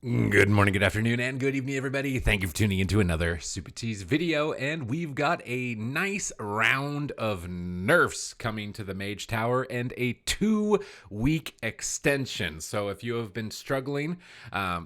Good morning, good afternoon, and good evening, everybody. Thank you for tuning into another Super Tease video, and we've got a nice round of nerfs coming to the Mage Tower and a 2-week extension. So if you have been struggling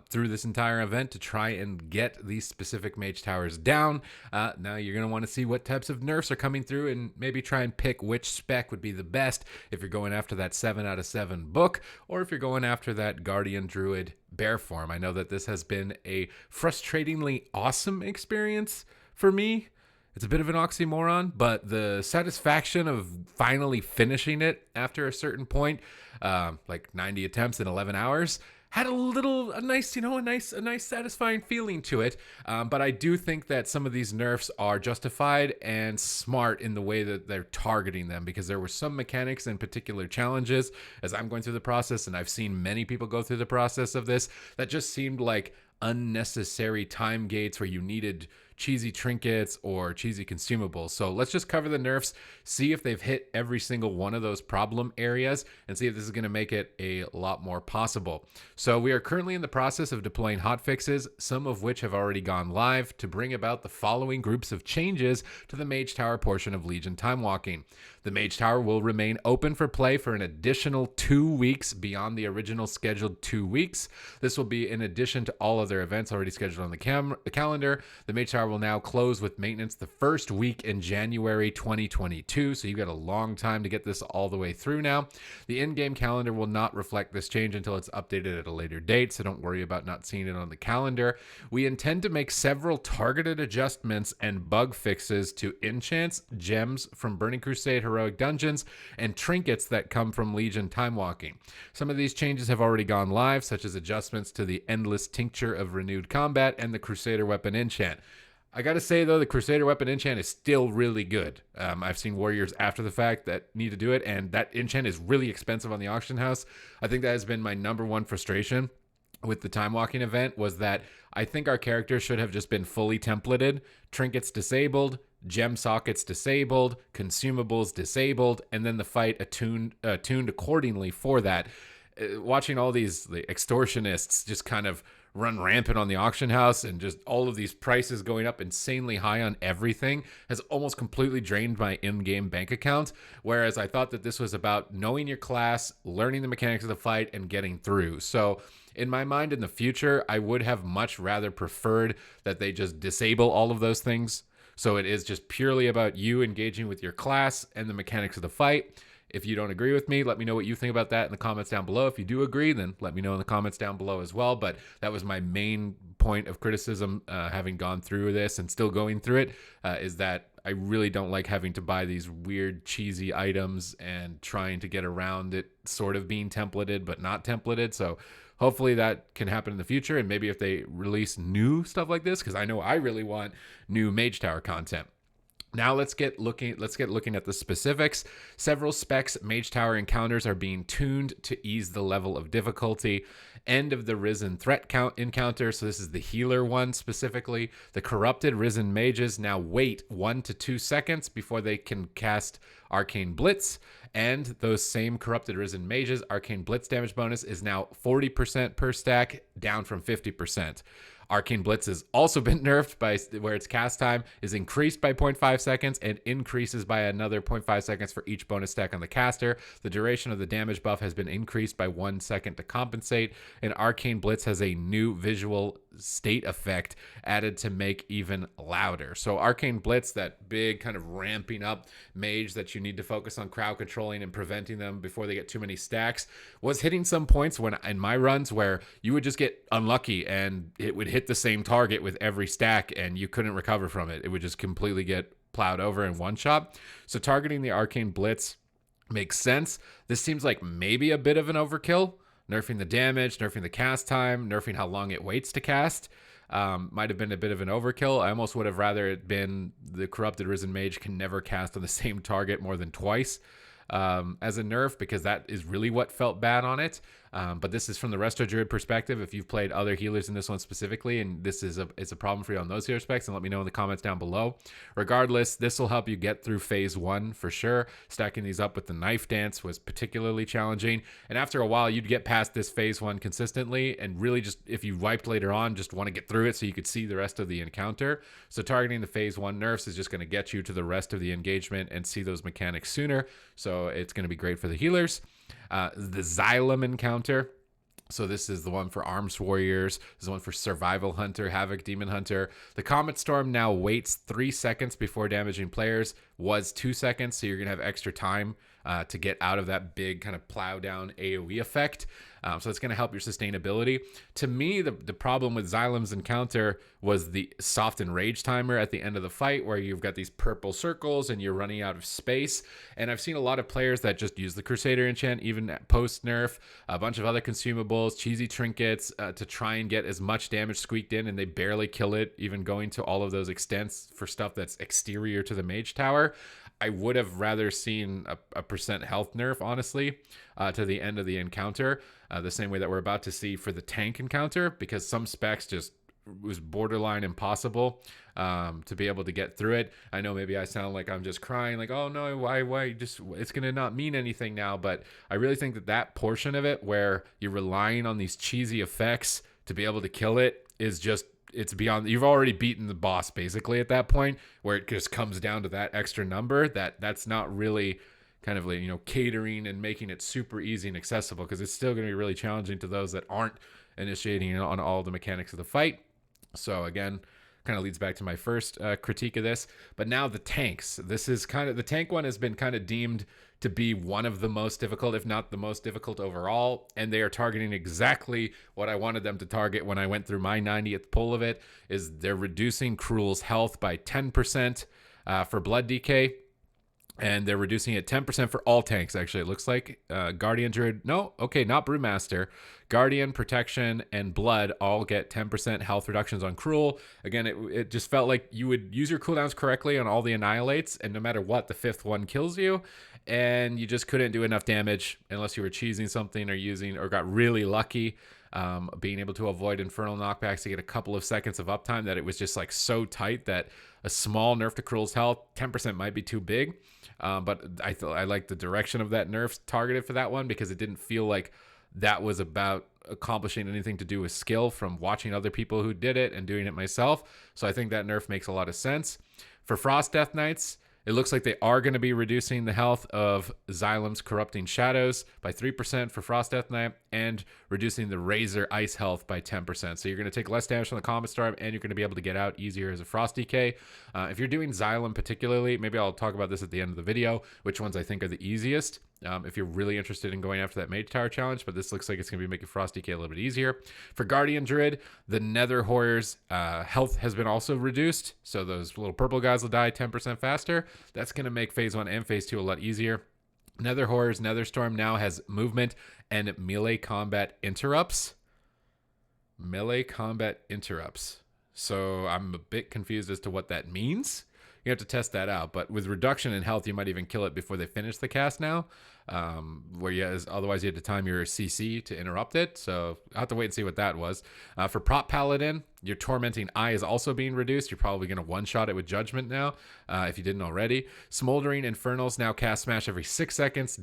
through this entire event to try and get these specific Mage Towers down, now you're going to want to see what types of nerfs are coming through and maybe try and pick which spec would be the best if you're going after that 7 out of 7 book, or if you're going after that Guardian Druid bear form. I know that this has been a frustratingly awesome experience for me. It's a bit of an oxymoron, but the satisfaction of finally finishing it after a certain point, like 90 attempts in 11 hours, had a nice satisfying feeling to it. But I do think that some of these nerfs are justified and smart in the way that they're targeting them, because there were some mechanics and particular challenges as I'm going through the process, and I've seen many people go through the process of this, that just seemed like unnecessary time gates where you needed cheesy trinkets or cheesy consumables. So let's just cover the nerfs, see if they've hit every single one of those problem areas, and see if this is going to make it a lot more possible. So we are currently in the process of deploying hotfixes, some of which have already gone live, to bring about the following groups of changes to the Mage Tower portion of Legion Time Walking. The Mage Tower will remain open for play for an additional 2 weeks beyond the original scheduled 2 weeks. This will be in addition to all other events already scheduled on the calendar. The Mage Tower will now close with maintenance the first week in January 2022, so you've got a long time to get this all the way through now. The in-game calendar will not reflect this change until it's updated at a later date, so don't worry about not seeing it on the calendar. We intend to make several targeted adjustments and bug fixes to enchants, gems from Burning Crusade Heroic Dungeons, and trinkets that come from Legion Time Walking. Some of these changes have already gone live, such as adjustments to the Endless Tincture of Renewed Combat and the Crusader Weapon enchant. I gotta say, though, the Crusader Weapon enchant is still really good. I've seen warriors after the fact that need to do it, and that enchant is really expensive on the auction house. I think that has been my number one frustration with the Time Walking event, was that I think our characters should have just been fully templated, trinkets disabled, gem sockets disabled, consumables disabled, and then the fight tuned accordingly for that. Watching all these extortionists just kind of run rampant on the auction house, and just all of these prices going up insanely high on everything, has almost completely drained my in-game bank account. Whereas I thought that this was about knowing your class, learning the mechanics of the fight, and getting through. So in my mind, in the future, I would have much rather preferred that they just disable all of those things. So it is just purely about you engaging with your class and the mechanics of the fight. If you don't agree with me, let me know what you think about that in the comments down below. If you do agree, then let me know in the comments down below as well. But that was my main point of criticism, having gone through this and still going through it, is that I really don't like having to buy these weird, cheesy items and trying to get around it sort of being templated, but not templated. So hopefully that can happen in the future. And maybe if they release new stuff like this, because I know I really want new Mage Tower content. Now let's get looking at the specifics. Several specs Mage Tower encounters are being tuned to ease the level of difficulty. End of the Risen Threat count encounter, so this is the healer one specifically. The Corrupted Risen Mages now wait 1 to 2 seconds before they can cast Arcane Blitz. And those same Corrupted Risen Mages, Arcane Blitz damage bonus is now 40% per stack, down from 50%. Arcane Blitz has also been nerfed, by where its cast time is increased by 0.5 seconds and increases by another 0.5 seconds for each bonus stack on the caster. The duration of the damage buff has been increased by 1 second to compensate, and Arcane Blitz has a new visual state effect added to make even louder. So Arcane Blitz, that big kind of ramping up mage that you need to focus on crowd controlling and preventing them before they get too many stacks, was hitting some points when in my runs where you would just get unlucky and it would hit the same target with every stack and you couldn't recover from it. It would just completely get plowed over in one shot. So targeting the Arcane Blitz makes sense. This seems like maybe a bit of an overkill. Nerfing the damage, nerfing the cast time, nerfing how long it waits to cast. Might have been a bit of an overkill. I almost would have rather it been the Corrupted Risen Mage can never cast on the same target more than twice as a nerf, because that is really what felt bad on it. But this is from the Resto Druid perspective. If you've played other healers in this one specifically, and this is it's a problem for you on those healer specs, then let me know in the comments down below. Regardless, this will help you get through phase 1 for sure. Stacking these up with the Knife Dance was particularly challenging, and after a while you'd get past this phase 1 consistently, and really just if you wiped later on, just want to get through it so you could see the rest of the encounter. So targeting the phase 1 nerfs is just going to get you to the rest of the engagement and see those mechanics sooner, so it's going to be great for the healers. The Xylem encounter, so this is the one for Arms Warriors. This is the one for Survival Hunter, Havoc Demon Hunter. The Comet Storm now waits 3 seconds before damaging players. Was 2 seconds, so you're going to have extra time to get out of that big kind of plow down AoE effect. So it's going to help your sustainability. To me, the problem with Xylem's encounter was the soft and rage timer at the end of the fight, where you've got these purple circles and you're running out of space. And I've seen a lot of players that just use the Crusader enchant, even post nerf, a bunch of other consumables, cheesy trinkets to try and get as much damage squeaked in, and they barely kill it, even going to all of those extents for stuff that's exterior to the Mage Tower. I would have rather seen a percent health nerf, honestly, to the end of the encounter, the same way that we're about to see for the tank encounter, because some specs just was borderline impossible to be able to get through it. I know maybe I sound like I'm just crying, like, oh no, why just, it's going to not mean anything now, but I really think that portion of it where you're relying on these cheesy effects to be able to kill it is just, it's beyond, you've already beaten the boss basically at that point, where it just comes down to that extra number that's not really kind of like, you know, catering and making it super easy and accessible, because it's still going to be really challenging to those that aren't initiating on all the mechanics of the fight. So again, kind of leads back to my first critique of this. But now the tanks, this is kind of, the tank one has been kind of deemed to be one of the most difficult, if not the most difficult overall, and they are targeting exactly what I wanted them to target when I went through my 90th pull of it. Is they're reducing Cruel's health by 10% for blood DK, and they're reducing it 10% for all tanks. Actually, it looks like Guardian Druid, no, okay, not Brewmaster, Guardian, Protection, and Blood all get 10% health reductions on Cruel. Again, it just felt like you would use your cooldowns correctly on all the Annihilates, and no matter what, the 5th one kills you, and you just couldn't do enough damage unless you were cheesing something or got really lucky, being able to avoid Infernal knockbacks to get a couple of seconds of uptime, that it was just like so tight that a small nerf to Cruel's health, 10% might be too big. But I like the direction of that nerf targeted for that one, because it didn't feel like that was about accomplishing anything to do with skill from watching other people who did it and doing it myself. So I think that nerf makes a lot of sense. For Frost Death Knights, it looks like they are going to be reducing the health of Xylem's Corrupting Shadows by 3% for Frost Death Knight, and reducing the Razor Ice health by 10%. So you're going to take less damage from the Comet Storm, and you're going to be able to get out easier as a Frost DK. If you're doing Xylem particularly, maybe I'll talk about this at the end of the video, which ones I think are the easiest. If you're really interested in going after that Mage Tower challenge, but this looks like it's going to be making Frost DK a little bit easier. For Guardian Druid, the Nether Horror's health has been also reduced, so those little purple guys will die 10% faster. That's going to make Phase 1 and Phase 2 a lot easier. Nether Horror's Nether Storm now has movement and melee combat interrupts. Melee combat interrupts. So I'm a bit confused as to what that means. You have to test that out, but with reduction in health, you might even kill it before they finish the cast now, otherwise you had to time your CC to interrupt it, so I'll have to wait and see what that was. For Prop Paladin, your Tormenting Eye is also being reduced. You're probably going to one-shot it with Judgment now, if you didn't already. Smoldering Infernals now cast Smash every 6 seconds,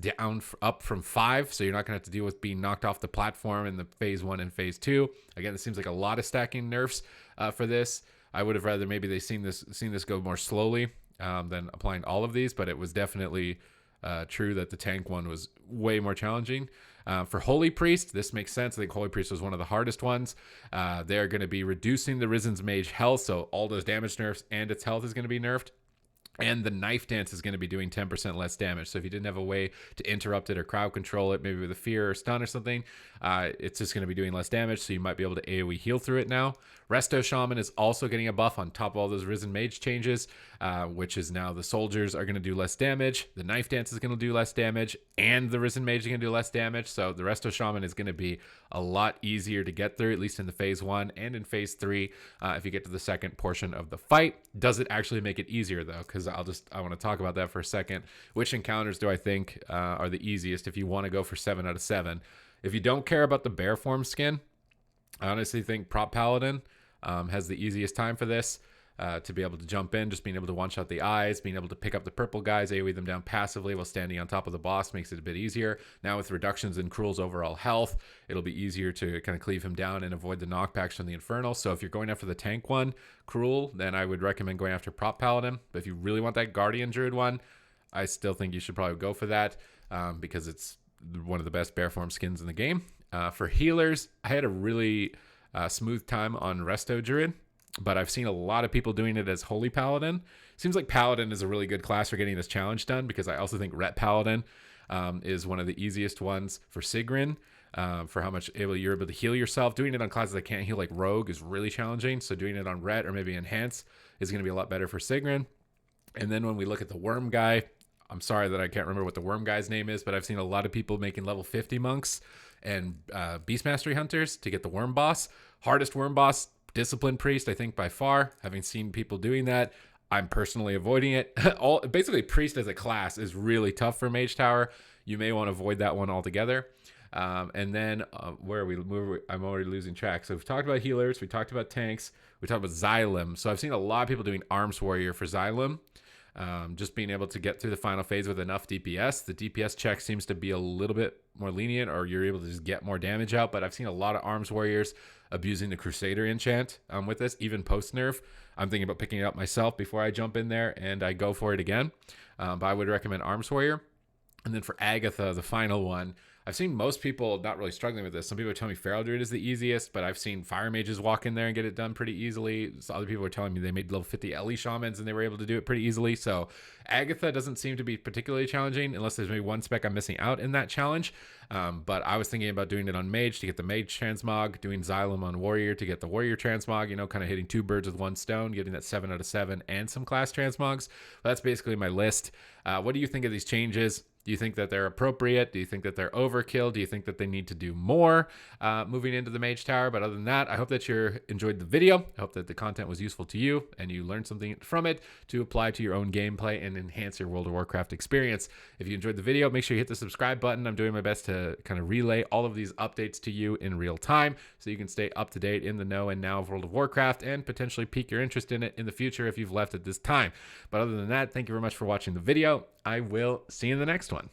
up from 5, so you're not going to have to deal with being knocked off the platform in the Phase 1 and Phase 2. Again, it seems like a lot of stacking nerfs for this. I would have rather maybe they seen this go more slowly than applying all of these, but it was definitely true that the tank one was way more challenging. For Holy Priest, this makes sense. I think Holy Priest was one of the hardest ones. They're going to be reducing the Risen's Mage health, so all those damage nerfs and its health is going to be nerfed. And the Knife Dance is going to be doing 10% less damage. So if you didn't have a way to interrupt it or crowd control it, maybe with a fear or stun or something, it's just going to be doing less damage. So you might be able to AoE heal through it now. Resto Shaman is also getting a buff on top of all those Risen Mage changes, which is now the soldiers are going to do less damage. The Knife Dance is going to do less damage, and the Risen Mage is going to do less damage. So the Resto Shaman is going to be a lot easier to get through, at least in the Phase 1 and in Phase 3. If you get to the second portion of the fight, does it actually make it easier though? Because I want to talk about that for a second. Which encounters do I think are the easiest if you want to go for 7 out of 7? If you don't care about the bear form skin, I honestly think Prop Paladin has the easiest time for this. To be able to jump in, just being able to one-shot the eyes, being able to pick up the purple guys, AoE them down passively while standing on top of the boss makes it a bit easier. Now with reductions in Cruel's overall health, it'll be easier to kind of cleave him down and avoid the knockbacks from the Infernal. So if you're going after the tank one, Cruel, then I would recommend going after Prop Paladin. But if you really want that Guardian Druid one, I still think you should probably go for that because it's one of the best bear form skins in the game. For healers, I had a really smooth time on Resto Druid, but I've seen a lot of people doing it as Holy Paladin. Seems like Paladin is a really good class for getting this challenge done, because I also think Ret Paladin is one of the easiest ones for Sigrun, for how much you're able to heal yourself. Doing it on classes that can't heal like Rogue is really challenging, so doing it on Ret or maybe Enhance is going to be a lot better for Sigrun. And then when we look at the Worm guy, I'm sorry that I can't remember what the Worm guy's name is, but I've seen a lot of people making level 50 monks and Beast Mastery Hunters to get the Worm boss. Hardest Worm boss, Discipline Priest, I think by far. Having seen people doing that, I'm personally avoiding it. Basically, Priest as a class is really tough for Mage Tower. You may want to avoid that one altogether. And then where are we? I'm already losing track. So we've talked about healers. We talked about tanks. We talked about Xylem. So I've seen a lot of people doing Arms Warrior for Xylem. Just being able to get through the final phase with enough DPS. The DPS check seems to be a little bit more lenient, or you're able to just get more damage out. But I've seen a lot of Arms Warriors abusing the Crusader enchant with this, even post nerf. I'm thinking about picking it up myself before I jump in there and I go for it again. But I would recommend Arms Warrior. And then for Agatha, the final one, I've seen most people not really struggling with this. Some people are telling me Feral Druid is the easiest, but I've seen Fire Mages walk in there and get it done pretty easily. So other people are telling me they made level 50 Ellie Shamans and they were able to do it pretty easily. So Agatha doesn't seem to be particularly challenging, unless there's maybe one spec I'm missing out in that challenge. But I was thinking about doing it on Mage to get the Mage Transmog, doing Xylem on Warrior to get the Warrior Transmog, you know, kind of hitting two birds with one stone, getting that 7 out of 7 and some class Transmogs. But that's basically my list. What do you think of these changes? Do you think that they're appropriate? Do you think that they're overkill? Do you think that they need to do more moving into the Mage Tower? But other than that, I hope that you enjoyed the video. I hope that the content was useful to you and you learned something from it to apply to your own gameplay and enhance your World of Warcraft experience. If you enjoyed the video, make sure you hit the subscribe button. I'm doing my best to kind of relay all of these updates to you in real time so you can stay up to date in the know and now of World of Warcraft and potentially pique your interest in it in the future if you've left at this time. But other than that, thank you very much for watching the video. I will see you in the next one.